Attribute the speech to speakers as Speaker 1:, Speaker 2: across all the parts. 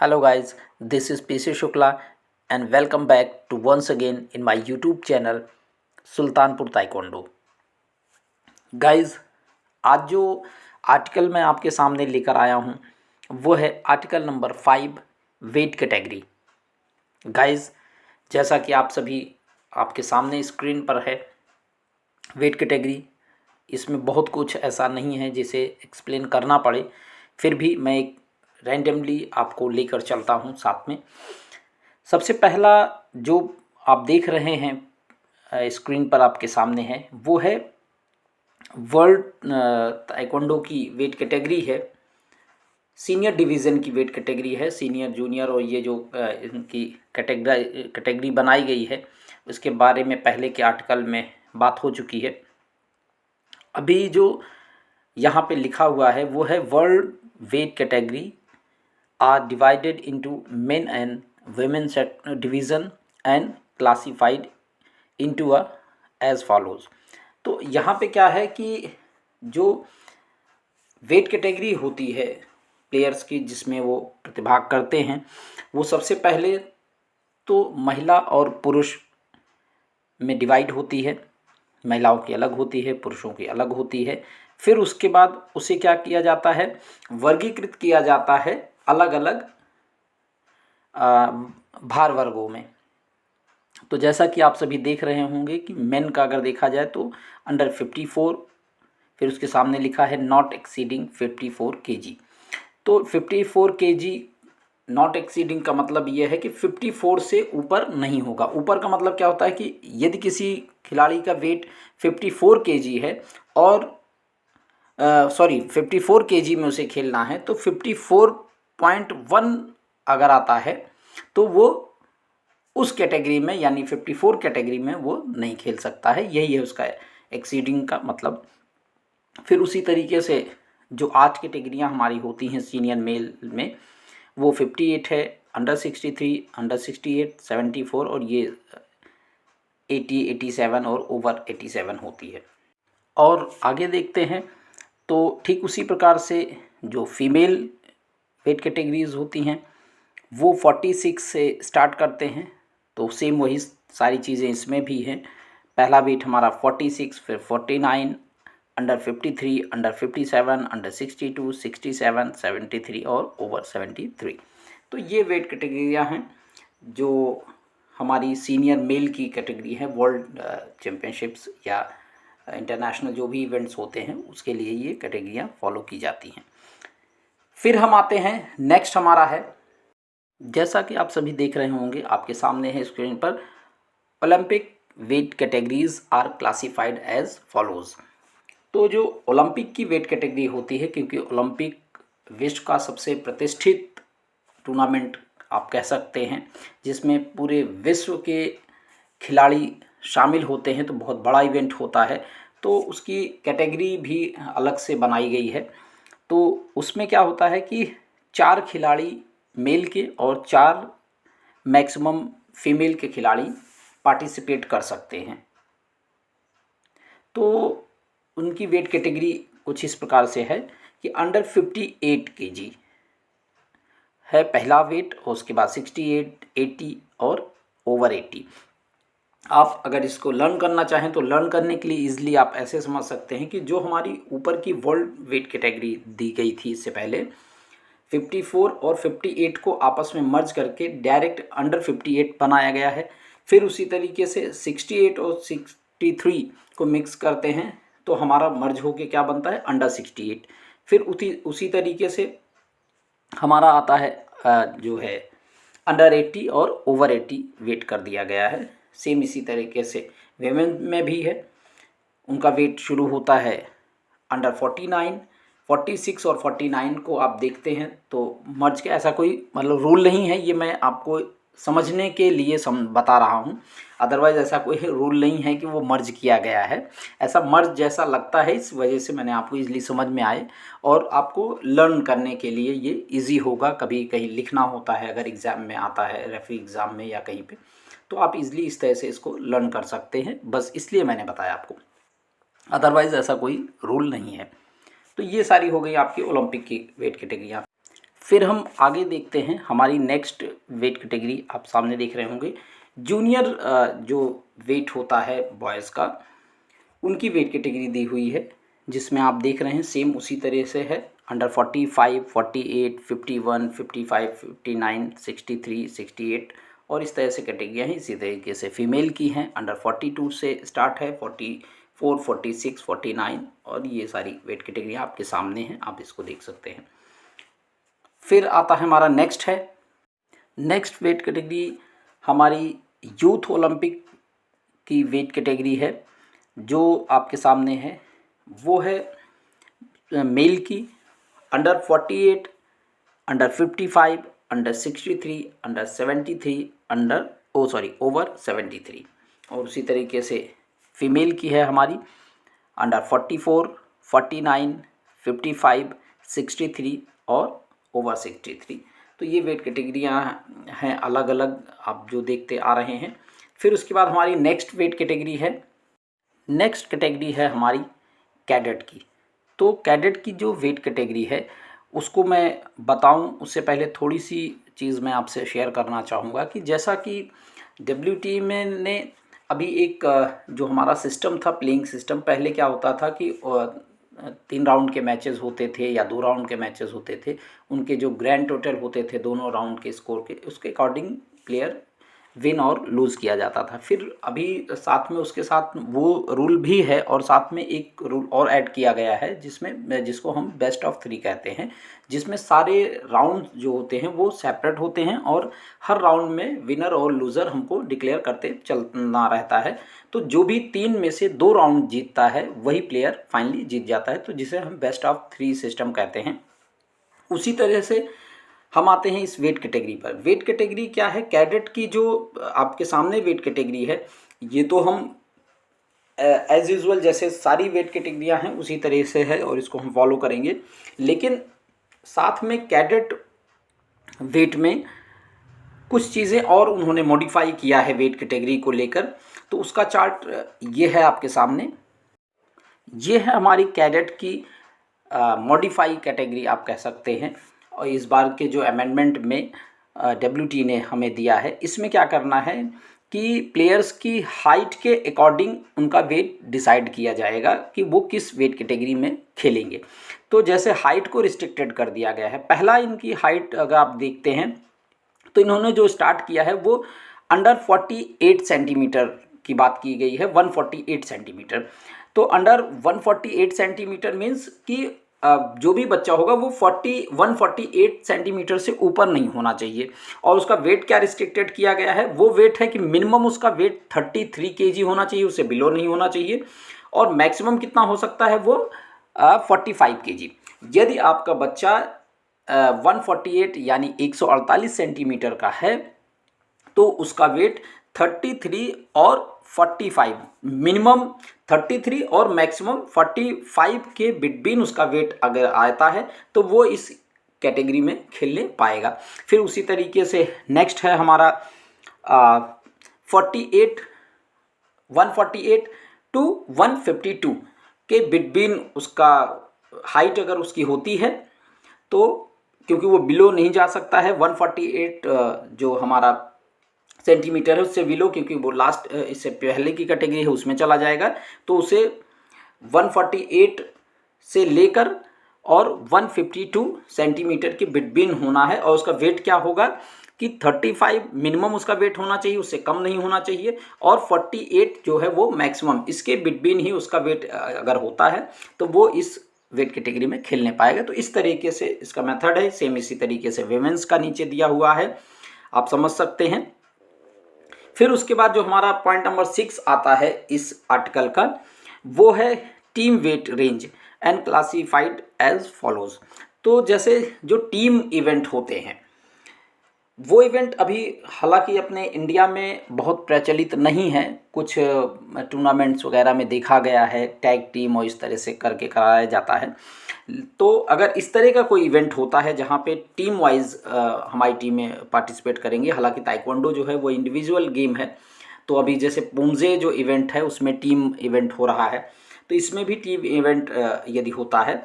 Speaker 1: Hello guys, this is PC Shukla and welcome back to once again in my YouTube channel Sultanpur taekwondo. Guys, आज जो article मैं आपके सामने लेकर आया हूँ वो है article number 5 weight category. Guys, जैसा कि आप सभी आपके सामने स्क्रीन पर है वेट कैटेगरी, इसमें बहुत कुछ ऐसा नहीं है जिसे एक्सप्लेन करना पड़े, फिर भी मैं एक रैंडमली आपको लेकर चलता हूँ साथ में। सबसे पहला जो आप देख रहे हैं स्क्रीन पर आपके सामने है वो है वर्ल्ड ताइक्वांडो की वेट कैटेगरी है। सीनियर डिवीज़न की वेट कैटेगरी है, सीनियर जूनियर और ये जो इनकी कैटेगरी बनाई गई है उसके बारे में पहले के आर्टिकल में बात हो चुकी है। अभी जो यहाँ पे लिखा हुआ है वो है world weight category are divided into men and women division and classified into a as follows। तो यहाँ पे क्या है कि जो वेट कैटेगरी होती है प्लेयर्स की जिसमें वो प्रतिभाग करते हैं वो सबसे पहले तो महिला और पुरुष में डिवाइड होती है। महिलाओं की अलग होती है, पुरुषों की अलग होती है। फिर उसके बाद उसे क्या किया जाता है, वर्गीकृत किया जाता है अलग अलग भार वर्गों में। तो जैसा कि आप सभी देख रहे होंगे कि मेन का अगर देखा जाए तो अंडर 54, फिर उसके सामने लिखा है नॉट एक्सीडिंग 54 kg। तो 54 kg नॉट एक्सीडिंग का मतलब ये है कि 54 से ऊपर नहीं होगा। ऊपर का मतलब क्या होता है कि यदि किसी खिलाड़ी का वेट 54 kg है और 54 kg में उसे खेलना है तो 54.1 अगर आता है तो वो उस कैटेगरी में यानी 54 कैटेगरी में वो नहीं खेल सकता है। यही है उसका एक्सीडिंग का मतलब। फिर उसी तरीके से जो 8 कैटेगरियां हमारी होती हैं सीनियर मेल में वो 58 है, अंडर 63, अंडर 68, 74 और ये 80, 87 और ओवर 87 होती है। और आगे देखते हैं तो ठीक उसी प्रकार से जो फीमेल वेट कैटेगरीज होती हैं वो 46 से स्टार्ट करते हैं। तो सेम वही सारी चीज़ें इसमें भी हैं। पहला वेट हमारा 46, फिर 49, अंडर 53, अंडर 57, अंडर 62, 67, 73 और ओवर 73। तो ये वेट कैटेगरियाँ हैं जो हमारी सीनियर मेल की कैटेगरी है। वर्ल्ड चैम्पियनशिप्स या इंटरनेशनल जो भी इवेंट्स होते हैं उसके लिए ये कैटेगरियाँ फॉलो की जाती हैं। फिर हम आते हैं, नेक्स्ट हमारा है, जैसा कि आप सभी देख रहे होंगे आपके सामने है स्क्रीन पर, Olympic weight categories are classified as follows. तो जो ओलंपिक की वेट कैटेगरी होती है, क्योंकि ओलंपिक विश्व का सबसे प्रतिष्ठित टूर्नामेंट आप कह सकते हैं जिसमें पूरे विश्व के खिलाड़ी शामिल होते हैं, तो बहुत बड़ा इवेंट होता है। तो उसकी कैटेगरी भी अलग से बनाई गई है। तो उसमें क्या होता है कि 4 खिलाड़ी मेल के और 4 मैक्सिमम फीमेल के खिलाड़ी पार्टिसिपेट कर सकते हैं। तो उनकी वेट कैटेगरी कुछ इस प्रकार से है कि अंडर 58 kg है पहला वेट, और उसके बाद 68, 80 और ओवर 80। आप अगर इसको लर्न करना चाहें तो लर्न करने के लिए ईजिली आप ऐसे समझ सकते हैं कि जो हमारी ऊपर की वर्ल्ड वेट कैटेगरी दी गई थी इससे पहले 54 और 58 को आपस में मर्ज करके डायरेक्ट अंडर 58 बनाया गया है। फिर उसी तरीके से 68 और 63 को मिक्स करते हैं तो हमारा मर्ज होके क्या बनता है, अंडर 68। फिर उसी तरीके से हमारा आता है जो है अंडर 80 और ओवर 80 वेट कर दिया गया है। सेम इसी तरीके से वेमेन में भी है, उनका वेट शुरू होता है अंडर 49, 46 और 49 को आप देखते हैं तो मर्ज के ऐसा कोई मतलब रूल नहीं है, ये मैं आपको समझने के लिए बता रहा हूँ। अदरवाइज़ ऐसा कोई रूल नहीं है कि वो मर्ज किया गया है, ऐसा मर्ज जैसा लगता है, इस वजह से मैंने आपको इजीली समझ में आए और आपको लर्न करने के लिए ये इजी होगा। कभी कहीं लिखना होता है अगर एग्ज़ाम में आता है, रेफरी एग्ज़ाम में या कहीं पे, तो आप इजीली इस तरह से इसको लर्न कर सकते हैं, बस इसलिए मैंने बताया आपको। अदरवाइज़ ऐसा कोई रूल नहीं है। तो ये सारी हो गई आपकी ओलंपिक की वेट कैटेगरियाँ। फिर हम आगे देखते हैं हमारी नेक्स्ट वेट कैटेगरी, आप सामने देख रहे होंगे जूनियर जो वेट होता है बॉयज़ का, उनकी वेट कैटेगरी दी हुई है, जिसमें आप देख रहे हैं सेम उसी तरह से है। अंडर 45, 48, 51, 55, 59, 63, 68 और इस तरह से कैटेगरियाँ हैं। इसी तरीके से फीमेल की हैं, अंडर 42 से स्टार्ट है, 44, 46, 49 और ये सारी वेट कैटेगरियाँ आपके सामने हैं, आप इसको देख सकते हैं। फिर आता है हमारा नेक्स्ट वेट कैटेगरी हमारी यूथ ओलंपिक की वेट कैटेगरी है, जो आपके सामने है। वो है मेल की under 48, under 55, under 63, under 73, over 73 और उसी तरीके से फीमेल की है हमारी अंडर 44, 49, 55, 63 और ओवर 63। तो ये वेट कैटेगरियाँ हैं अलग अलग, आप जो देखते आ रहे हैं। फिर उसके बाद हमारी नेक्स्ट वेट कैटेगरी है हमारी कैडेट की। तो कैडेट की जो वेट कैटेगरी है उसको मैं बताऊं उससे पहले थोड़ी सी चीज़ मैं आपसे शेयर करना चाहूँगा कि जैसा कि WTA में ने अभी एक जो हमारा सिस्टम था, प्लेइंग सिस्टम, पहले क्या होता था कि 3 राउंड के मैचेस होते थे या 2 राउंड के मैचेस होते थे, उनके जो ग्रैंड टोटल होते थे दोनों राउंड के स्कोर के, उसके अकॉर्डिंग प्लेयर विन और लूज़ किया जाता था। फिर अभी साथ में उसके साथ वो रूल भी है और साथ में एक रूल और ऐड किया गया है जिसको हम बेस्ट ऑफ 3 कहते हैं, जिसमें सारे राउंड जो होते हैं वो सेपरेट होते हैं और हर राउंड में विनर और लूज़र हमको डिक्लेयर करते चलना रहता है। तो जो भी 3 में से 2 राउंड जीतता है वही प्लेयर फाइनली जीत जाता है, तो जिसे हम बेस्ट ऑफ 3 सिस्टम कहते हैं। उसी तरह से हम आते हैं इस वेट कैटेगरी पर। वेट कैटेगरी क्या है? कैडेट की जो आपके सामने वेट कैटेगरी है, ये तो हम एज यूजुअल जैसे सारी वेट कैटेगरियां हैं उसी तरह से है और इसको हम फॉलो करेंगे, लेकिन साथ में कैडेट वेट में कुछ चीज़ें और उन्होंने मॉडिफाई किया है वेट कैटेगरी को लेकर। तो उसका चार्ट ये है आपके सामने। ये है हमारी कैडेट की मॉडिफाई कैटेगरी आप कह सकते हैं। और इस बार के जो अमेंडमेंट में WTA ने हमें दिया है, इसमें क्या करना है कि प्लेयर्स की हाइट के अकॉर्डिंग उनका वेट डिसाइड किया जाएगा कि वो किस वेट कैटेगरी में खेलेंगे। तो जैसे हाइट को रिस्ट्रिक्टेड कर दिया गया है। पहला इनकी हाइट अगर आप देखते हैं तो इन्होंने जो स्टार्ट किया है वो अंडर 48 सेंटीमीटर की बात की गई है, 148 सेंटीमीटर। तो अंडर 148 सेंटीमीटर मीन्स कि जो भी बच्चा होगा वो 148 सेंटीमीटर से ऊपर नहीं होना चाहिए। और उसका वेट क्या रिस्ट्रिक्टेड किया गया है, वो वेट है कि मिनिमम उसका वेट 33 kg होना चाहिए, उससे बिलो नहीं होना चाहिए। और मैक्सिमम कितना हो सकता है वो 45 kg। यदि आपका बच्चा 148 यानी 148 सेंटीमीटर का है तो उसका वेट 33 और 45, मिनिमम 33 और मैक्सिमम 45 के बिटवीन उसका वेट अगर आता है तो वो इस कैटेगरी में खेलने पाएगा। फिर उसी तरीके से नेक्स्ट है हमारा 148 टू 152 के बिटवीन उसका हाइट अगर उसकी होती है तो, क्योंकि वो बिलो नहीं जा सकता है 148 जो हमारा सेंटीमीटर है उससे बिलो, क्योंकि वो लास्ट इससे पहले की कैटेगरी है उसमें चला जाएगा। तो उसे 148 से लेकर और 152 सेंटीमीटर के बिटवीन होना है। और उसका वेट क्या होगा कि 35 मिनिमम उसका वेट होना चाहिए, उससे कम नहीं होना चाहिए। और 48 जो है वो मैक्सिमम, इसके बिटवीन ही उसका वेट अगर होता है तो वो इस वेट कैटेगरी में खेलने पाएगा। तो इस तरीके से इसका मेथड है। सेम इसी तरीके से विमेंस का नीचे दिया हुआ है, आप समझ सकते हैं। फिर उसके बाद जो हमारा पॉइंट नंबर 6 आता है इस आर्टिकल का, वो है team weight range and classified as follows. तो जैसे जो टीम इवेंट होते हैं वो इवेंट अभी हालांकि अपने इंडिया में बहुत प्रचलित नहीं है, कुछ टूर्नामेंट्स वगैरह में देखा गया है टैग टीम और इस तरह से करके कराया जाता है। तो अगर इस तरह का कोई इवेंट होता है जहाँ पे टीम वाइज हमारी टीमें पार्टिसिपेट करेंगी, हालांकि ताइक्वांडो जो है वो इंडिविजुअल गेम है, तो अभी जैसे पुमजे जो इवेंट है उसमें टीम इवेंट हो रहा है, तो इसमें भी टीम इवेंट यदि होता है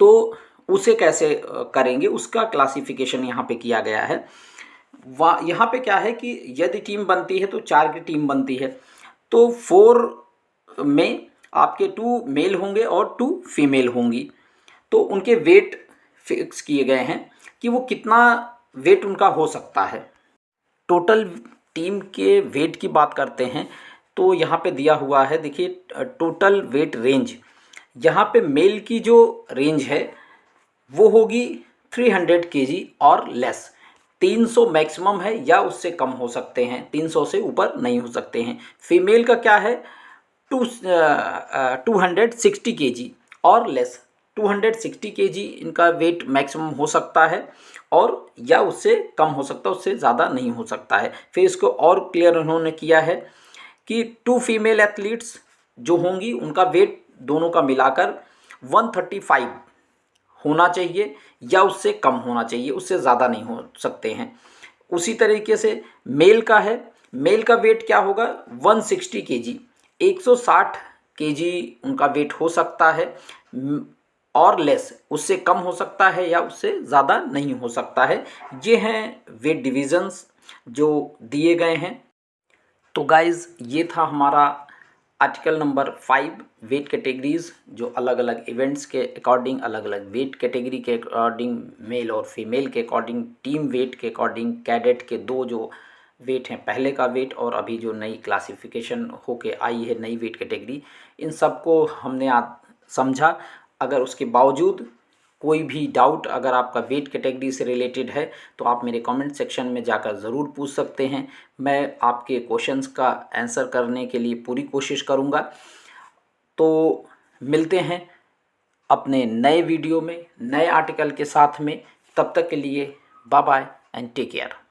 Speaker 1: तो उसे कैसे करेंगे उसका क्लासिफिकेशन यहाँ पे किया गया है। यहाँ पे क्या है कि यदि टीम बनती है तो 4 की टीम बनती है, तो 4 में आपके 2 मेल होंगे और 2 फीमेल होंगी। तो उनके वेट फिक्स किए गए हैं कि वो कितना वेट उनका हो सकता है। टोटल टीम के वेट की बात करते हैं तो यहाँ पे दिया हुआ है, देखिए टोटल वेट रेंज। यहाँ पे मेल की जो रेंज है वो होगी 300 केजी और लेस। 300 मैक्सिमम है या उससे कम हो सकते हैं, 300 से ऊपर नहीं हो सकते हैं। फीमेल का क्या है 260 केजी और लेस। 260 केजी इनका वेट मैक्सिमम हो सकता है और या उससे कम हो सकता है, उससे ज़्यादा नहीं हो सकता है। फिर इसको और क्लियर उन्होंने किया है कि 2 फीमेल एथलीट्स जो होंगी उनका वेट दोनों का मिलाकर 135 होना चाहिए या उससे कम होना चाहिए, उससे ज़्यादा नहीं हो सकते हैं। उसी तरीके से मेल का है, मेल का वेट क्या होगा 160 केजी, 160 केजी उनका वेट हो सकता है और लेस, उससे कम हो सकता है या उससे ज़्यादा नहीं हो सकता है। ये हैं वेट डिविज़न्स जो दिए गए हैं। तो गाइज़ ये था हमारा आर्टिकल नंबर 5 वेट कैटेगरीज़, जो अलग अलग इवेंट्स के अकॉर्डिंग, अलग अलग वेट कैटेगरी के अकॉर्डिंग, मेल और फीमेल के अकॉर्डिंग, टीम वेट के अकॉर्डिंग, कैडेट के 2 जो वेट हैं, पहले का वेट और अभी जो नई क्लासिफिकेशन होके आई है नई वेट कैटेगरी, इन सब को हमने आज समझा। अगर उसके बावजूद कोई भी डाउट अगर आपका वेट कैटेगरी से रिलेटेड है तो आप मेरे कमेंट सेक्शन में जाकर ज़रूर पूछ सकते हैं। मैं आपके क्वेश्चंस का आंसर करने के लिए पूरी कोशिश करूँगा। तो मिलते हैं अपने नए वीडियो में नए आर्टिकल के साथ में। तब तक के लिए bye bye and take care.